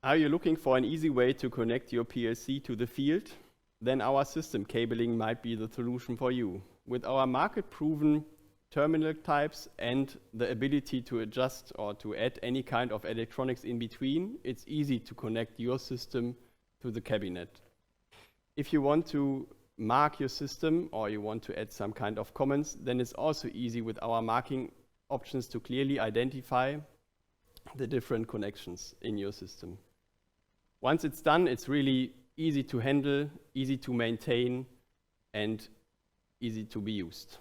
Are you looking for an easy way to connect your PLC to the field? Then our system cabling might be the solution for you. With our market-proven terminal types and the ability to adjust or to add any kind of electronics in between, it's easy to connect your system to the cabinet. If you want to mark your system or you want to add some kind of comments, then it's also easy with our marking options to clearly identify the different connections in your system. Once it's done, it's really easy to handle, easy to maintain, and easy to be used.